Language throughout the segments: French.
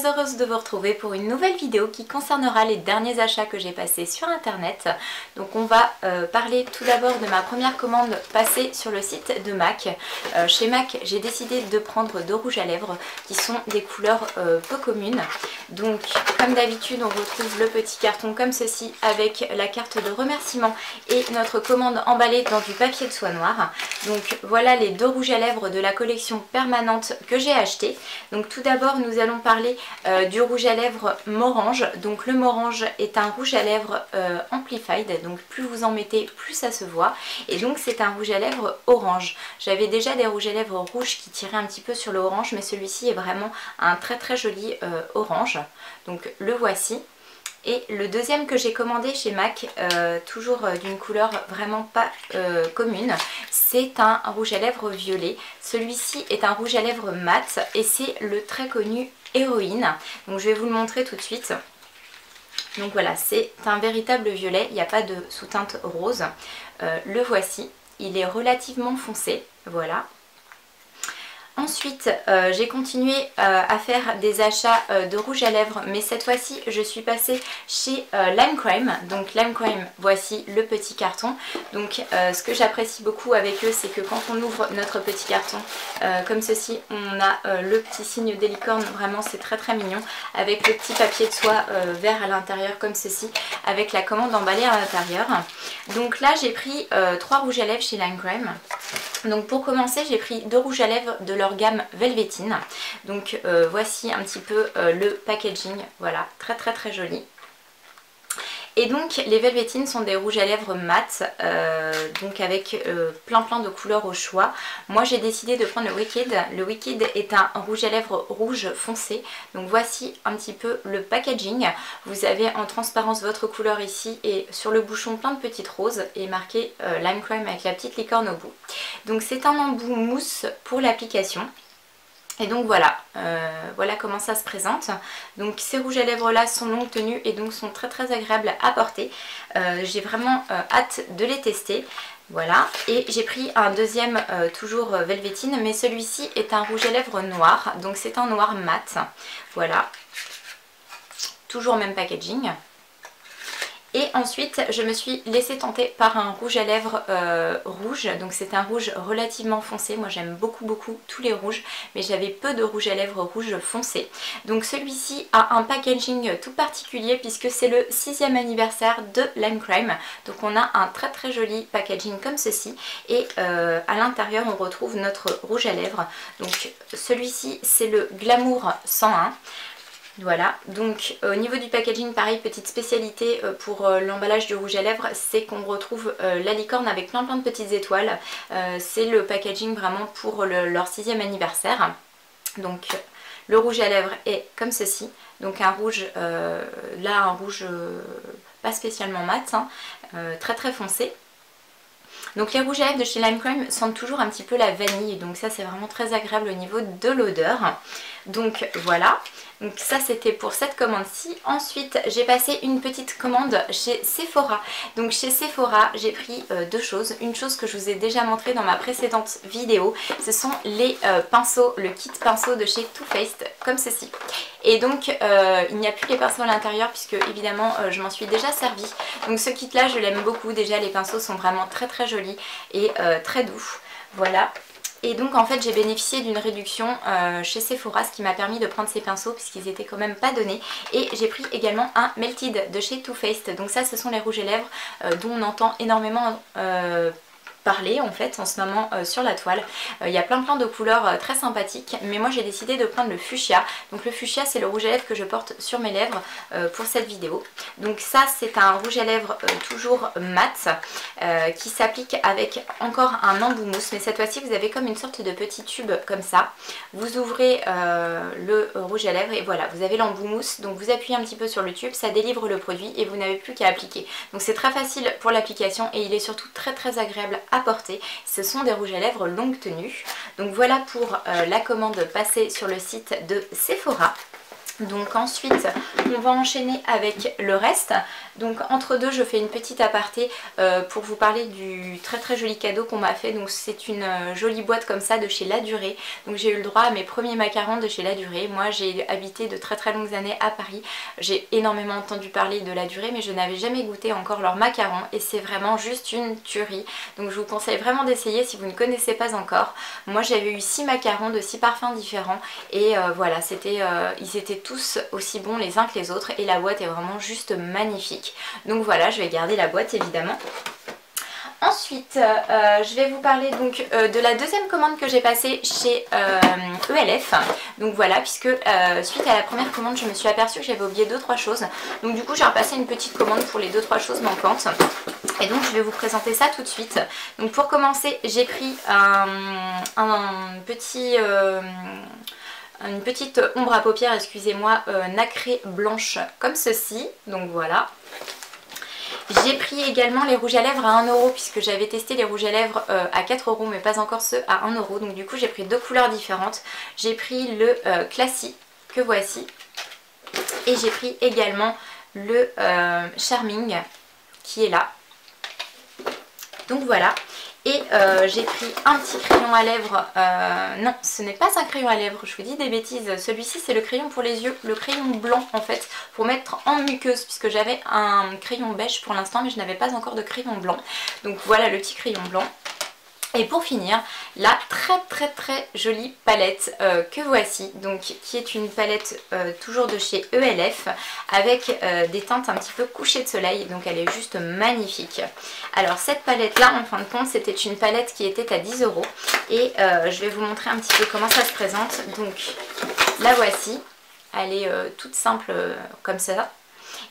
heureuse de vous retrouver pour une nouvelle vidéo qui concernera les derniers achats que j'ai passés sur internet. Donc on va parler tout d'abord de ma première commande passée sur le site de MAC. Chez MAC, j'ai décidé de prendre deux rouges à lèvres qui sont des couleurs peu communes. Donc comme d'habitude, on retrouve le petit carton comme ceci avec la carte de remerciement et notre commande emballée dans du papier de soie noire. Donc voilà les deux rouges à lèvres de la collection permanente que j'ai acheté. Donc tout d'abord nous allons parler du rouge à lèvres Morange. Donc le Morange est un rouge à lèvres amplified, donc plus vous en mettez plus ça se voit, et donc c'est un rouge à lèvres orange. J'avais déjà des rouges à lèvres rouges qui tiraient un petit peu sur le orange, mais celui-ci est vraiment un très joli orange. Donc le voici. Et le deuxième que j'ai commandé chez MAC, toujours d'une couleur vraiment pas commune, c'est un rouge à lèvres violet. Celui-ci est un rouge à lèvres mat et c'est le très connu Héroïne. Donc je vais vous le montrer tout de suite. Donc voilà, c'est un véritable violet, il n'y a pas de sous-teinte rose. Le voici, il est relativement foncé, voilà. Ensuite, j'ai continué à faire des achats de rouge à lèvres, mais cette fois-ci, je suis passée chez Lime Crime. Donc Lime Crime, voici le petit carton. Donc ce que j'apprécie beaucoup avec eux, c'est que quand on ouvre notre petit carton, comme ceci, on a le petit signe des licornes. Vraiment, c'est très mignon. Avec le petit papier de soie vert à l'intérieur, comme ceci, avec la commande emballée à l'intérieur. Donc là, j'ai pris 3 rouges à lèvres chez Lime Crime. Donc pour commencer, j'ai pris 2 rouges à lèvres de leur gamme Velvetine. Donc voici un petit peu le packaging, voilà, très joli. Et donc les Velvetines sont des rouges à lèvres mat, donc avec plein de couleurs au choix. Moi j'ai décidé de prendre le Wicked. Le Wicked est un rouge à lèvres rouge foncé. Donc voici un petit peu le packaging. Vous avez en transparence votre couleur ici et sur le bouchon plein de petites roses et marqué Lime Crime avec la petite licorne au bout. Donc c'est un embout mousse pour l'application. Et donc voilà, voilà comment ça se présente. Donc ces rouges à lèvres là sont longue tenue et donc sont très agréables à porter. J'ai vraiment hâte de les tester. Voilà, et j'ai pris un deuxième toujours Velvetine, mais celui-ci est un rouge à lèvres noir. Donc c'est un noir mat. Voilà, toujours même packaging. Et ensuite, je me suis laissée tenter par un rouge à lèvres rouge. Donc c'est un rouge relativement foncé. Moi j'aime beaucoup tous les rouges, mais j'avais peu de rouge à lèvres rouge foncé. Donc celui-ci a un packaging tout particulier puisque c'est le 6e anniversaire de Lime Crime. Donc on a un très joli packaging comme ceci. Et à l'intérieur on retrouve notre rouge à lèvres. Donc celui-ci c'est le Glamour 101. Voilà, donc au niveau du packaging, pareil, petite spécialité pour l'emballage du rouge à lèvres, c'est qu'on retrouve la licorne avec plein de petites étoiles. C'est le packaging vraiment pour leur 6e anniversaire. Donc le rouge à lèvres est comme ceci. Donc un rouge, là un rouge pas spécialement mat, hein, très foncé. Donc les rouges à lèvres de chez Lime Crime sentent toujours un petit peu la vanille, donc ça c'est vraiment très agréable au niveau de l'odeur. Donc voilà, donc ça c'était pour cette commande-ci. Ensuite j'ai passé une petite commande chez Sephora. Donc chez Sephora j'ai pris deux choses. Une chose que je vous ai déjà montré dans ma précédente vidéo, ce sont les pinceaux, le kit pinceau de chez Too Faced, comme ceci. Et donc il n'y a plus les pinceaux à l'intérieur puisque évidemment je m'en suis déjà servi. Donc ce kit là je l'aime beaucoup, déjà les pinceaux sont vraiment très jolis et très doux. Voilà. Et donc en fait j'ai bénéficié d'une réduction chez Sephora, ce qui m'a permis de prendre ces pinceaux puisqu'ils étaient quand même pas donnés. Et j'ai pris également un Melted de chez Too Faced. Donc ça ce sont les rouges à lèvres dont on entend énormément parler en fait en ce moment sur la toile. Il y a plein de couleurs très sympathiques, mais moi j'ai décidé de prendre le fuchsia. Donc le fuchsia c'est le rouge à lèvres que je porte sur mes lèvres pour cette vidéo. Donc ça c'est un rouge à lèvres toujours mat qui s'applique avec encore un embout mousse, mais cette fois-ci vous avez comme une sorte de petit tube comme ça. Vous ouvrez le rouge à lèvres et voilà, vous avez l'embout mousse. Donc vous appuyez un petit peu sur le tube, ça délivre le produit et vous n'avez plus qu'à appliquer. Donc c'est très facile pour l'application et il est surtout très agréable à porter. Ce sont des rouges à lèvres longue tenue. Donc voilà pour la commande passée sur le site de Sephora. Donc ensuite on va enchaîner avec le reste. Donc entre deux je fais une petite aparté pour vous parler du très très joli cadeau qu'on m'a fait. Donc c'est une jolie boîte comme ça de chez La Durée. Donc j'ai eu le droit à mes premiers macarons de chez La Durée. Moi j'ai habité de très très longues années à Paris. J'ai énormément entendu parler de La Durée mais je n'avais jamais goûté encore leurs macarons. Et c'est vraiment juste une tuerie. Donc je vous conseille vraiment d'essayer si vous ne connaissez pas encore. Moi j'avais eu 6 macarons de 6 parfums différents. Et voilà, ils étaient tous aussi bons les uns que les autres et la boîte est vraiment juste magnifique. Donc voilà, je vais garder la boîte évidemment. Ensuite, je vais vous parler donc de la deuxième commande que j'ai passée chez ELF. Donc voilà, puisque suite à la première commande, je me suis aperçue que j'avais oublié 2-3 choses. Donc du coup, j'ai repassé une petite commande pour les 2-3 choses manquantes. Et donc je vais vous présenter ça tout de suite. Donc pour commencer, j'ai pris une petite ombre à paupières, excusez-moi, nacrée blanche comme ceci. Donc voilà. J'ai pris également les rouges à lèvres à 1 € puisque j'avais testé les rouges à lèvres à 4 € mais pas encore ceux à 1 €. Donc du coup j'ai pris 2 couleurs différentes. J'ai pris le Classy que voici. Et j'ai pris également le Charming qui est là. Donc voilà. Et j'ai pris un petit crayon à lèvres, non ce n'est pas un crayon à lèvres, je vous dis des bêtises, celui-ci c'est le crayon pour les yeux, le crayon blanc en fait, pour mettre en muqueuse, puisque j'avais un crayon beige pour l'instant mais je n'avais pas encore de crayon blanc. Donc voilà le petit crayon blanc. Et pour finir, la très très très jolie palette que voici, donc qui est une palette toujours de chez ELF avec des teintes un petit peu couchées de soleil, donc elle est juste magnifique. Alors cette palette là en fin de compte c'était une palette qui était à 10 € et je vais vous montrer un petit peu comment ça se présente. Donc la voici, elle est toute simple comme ça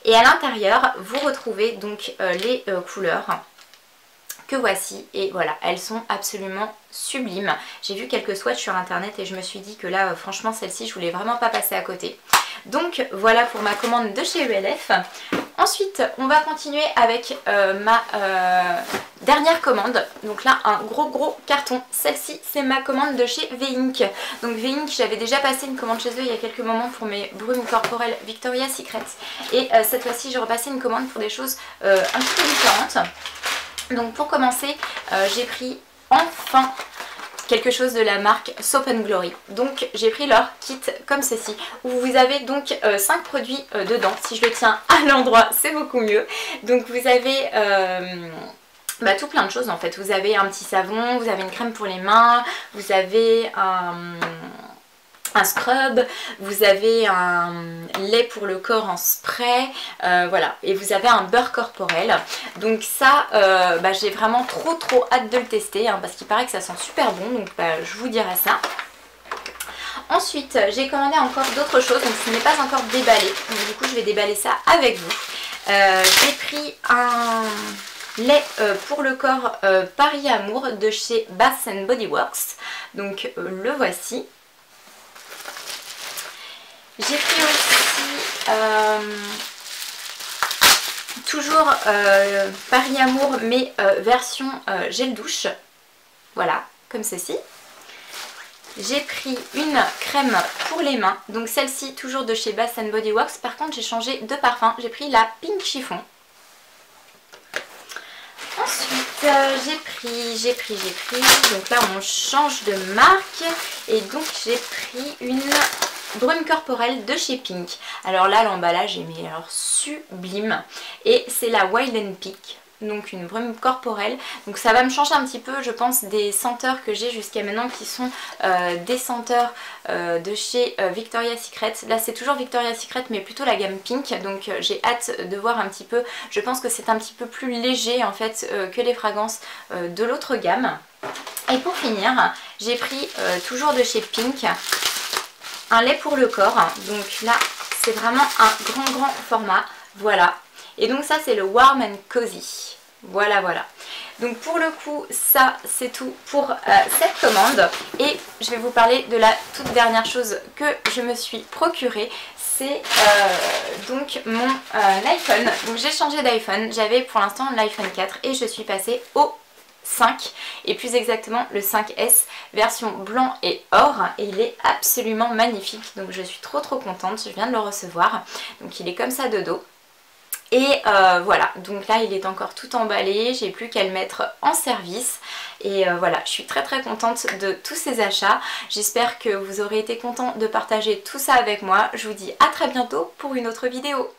et à l'intérieur vous retrouvez donc les couleurs que voici et voilà, elles sont absolument sublimes. J'ai vu quelques swatchs sur internet et je me suis dit que là franchement celle-ci je voulais vraiment pas passer à côté. Donc voilà pour ma commande de chez ELF. Ensuite on va continuer avec ma dernière commande. Donc là un gros carton. Celle-ci c'est ma commande de chez V-Ink. Donc V-Ink j'avais déjà passé une commande chez eux il y a quelques moments pour mes brumes corporelles Victoria's Secret. Et cette fois-ci j'ai repassé une commande pour des choses un petit peu différentes. Donc pour commencer, j'ai pris enfin quelque chose de la marque Soap & Glory. Donc j'ai pris leur kit comme ceci, où vous avez donc 5 produits dedans. Si je le tiens à l'endroit, c'est beaucoup mieux. Donc vous avez tout plein de choses en fait. Vous avez un petit savon, vous avez une crème pour les mains, vous avez un scrub, vous avez un lait pour le corps en spray, voilà, et vous avez un beurre corporel. Donc ça, j'ai vraiment trop hâte de le tester, hein, parce qu'il paraît que ça sent super bon, donc je vous dirai ça. Ensuite, j'ai commandé encore d'autres choses, donc ce n'est pas encore déballé, donc du coup je vais déballer ça avec vous. J'ai pris un lait pour le corps Paris Amour de chez Bath & Body Works, donc le voici. J'ai pris aussi toujours Paris Amour mais version gel douche, voilà comme ceci. J'ai pris une crème pour les mains, donc celle-ci toujours de chez Bath & Body Works. Par contre j'ai changé de parfum, j'ai pris la Pink Chiffon. Ensuite j'ai pris, donc là on change de marque et donc j'ai pris une brume corporelle de chez Pink. Alors là l'emballage est sublime et c'est la Wild & Peak, donc une brume corporelle. Donc ça va me changer un petit peu je pense des senteurs que j'ai jusqu'à maintenant qui sont des senteurs de chez Victoria's Secret. Là c'est toujours Victoria's Secret mais plutôt la gamme Pink, donc j'ai hâte de voir un petit peu. Je pense que c'est un petit peu plus léger en fait que les fragrances de l'autre gamme. Et pour finir j'ai pris toujours de chez Pink un lait pour le corps, donc là c'est vraiment un grand format, voilà. Et donc ça c'est le Warm and Cozy, voilà. Donc pour le coup ça c'est tout pour cette commande. Et je vais vous parler de la toute dernière chose que je me suis procurée. C'est donc mon iPhone. Donc j'ai changé d'iPhone, j'avais pour l'instant l'iPhone 4 et je suis passée au 5 et plus exactement le 5S version blanc et or, et il est absolument magnifique, donc je suis trop contente, je viens de le recevoir. Donc il est comme ça de dos. Et voilà, donc là il est encore tout emballé, j'ai plus qu'à le mettre en service. Et voilà, je suis très contente de tous ces achats. J'espère que vous aurez été contents de partager tout ça avec moi. Je vous dis à très bientôt pour une autre vidéo.